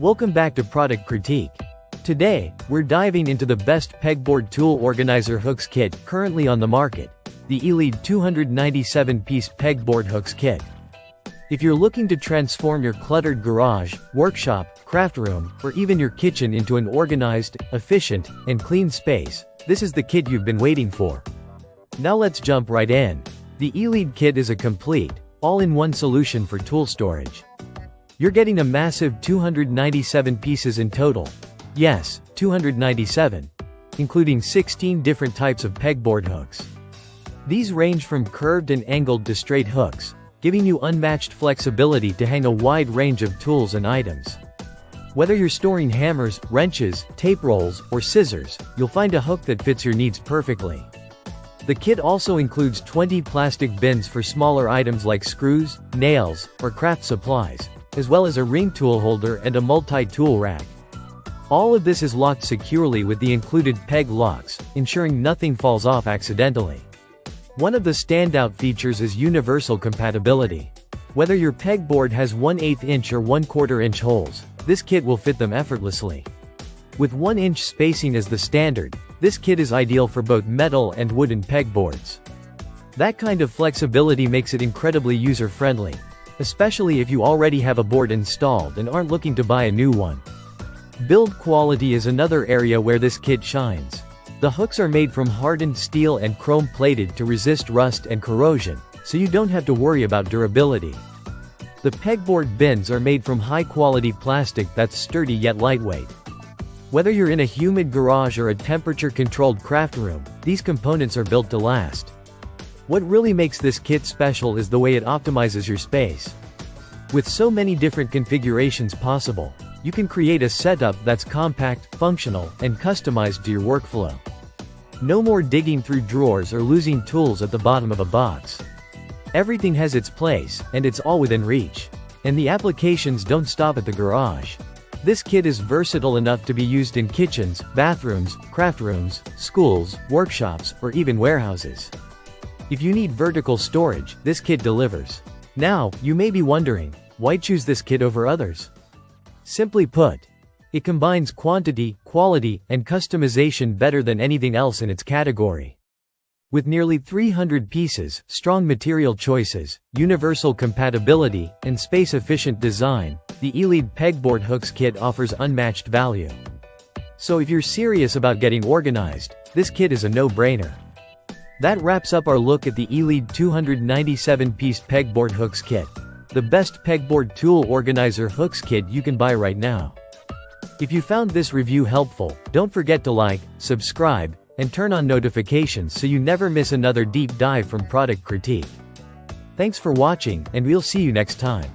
Welcome back to Product Critique. Today, we're diving into the best pegboard tool organizer hooks kit currently on the market, the ELEAD 297-piece pegboard hooks kit. If you're looking to transform your cluttered garage, workshop, craft room, or even your kitchen into an organized, efficient, and clean space, this is the kit you've been waiting for. Now let's jump right in. The ELEAD kit is a complete, all-in-one solution for tool storage. You're getting a massive 297 pieces in total. Yes, 297. Including 16 different types of pegboard hooks. These range from curved and angled to straight hooks, giving you unmatched flexibility to hang a wide range of tools and items. Whether you're storing hammers, wrenches, tape rolls, or scissors, you'll find a hook that fits your needs perfectly. The kit also includes 20 plastic bins for smaller items like screws, nails, or craft supplies, as well as a ring tool holder and a multi-tool rack. All of this is locked securely with the included peg locks, ensuring nothing falls off accidentally. One of the standout features is universal compatibility. Whether your pegboard has 1/8 inch or 1/4 inch holes, this kit will fit them effortlessly. With 1-inch spacing as the standard, this kit is ideal for both metal and wooden pegboards. That kind of flexibility makes it incredibly user-friendly, especially if you already have a board installed and aren't looking to buy a new one. Build quality is another area where this kit shines. The hooks are made from hardened steel and chrome-plated to resist rust and corrosion, so you don't have to worry about durability. The pegboard bins are made from high-quality plastic that's sturdy yet lightweight. Whether you're in a humid garage or a temperature-controlled craft room, these components are built to last. What really makes this kit special is the way it optimizes your space. With so many different configurations possible, you can create a setup that's compact, functional, and customized to your workflow. No more digging through drawers or losing tools at the bottom of a box. Everything has its place, and it's all within reach. And the applications don't stop at the garage. This kit is versatile enough to be used in kitchens, bathrooms, craft rooms, schools, workshops, or even warehouses. If you need vertical storage, this kit delivers. Now, you may be wondering, why choose this kit over others? Simply put, it combines quantity, quality, and customization better than anything else in its category. With nearly 300 pieces, strong material choices, universal compatibility, and space-efficient design, the ELEAD Pegboard Hooks Kit offers unmatched value. So if you're serious about getting organized, this kit is a no-brainer. That wraps up our look at the ELEAD 297-piece Pegboard Hooks Kit, the best pegboard tool organizer hooks kit you can buy right now. If you found this review helpful, don't forget to like, subscribe, and turn on notifications so you never miss another deep dive from Product Critique. Thanks for watching, and we'll see you next time.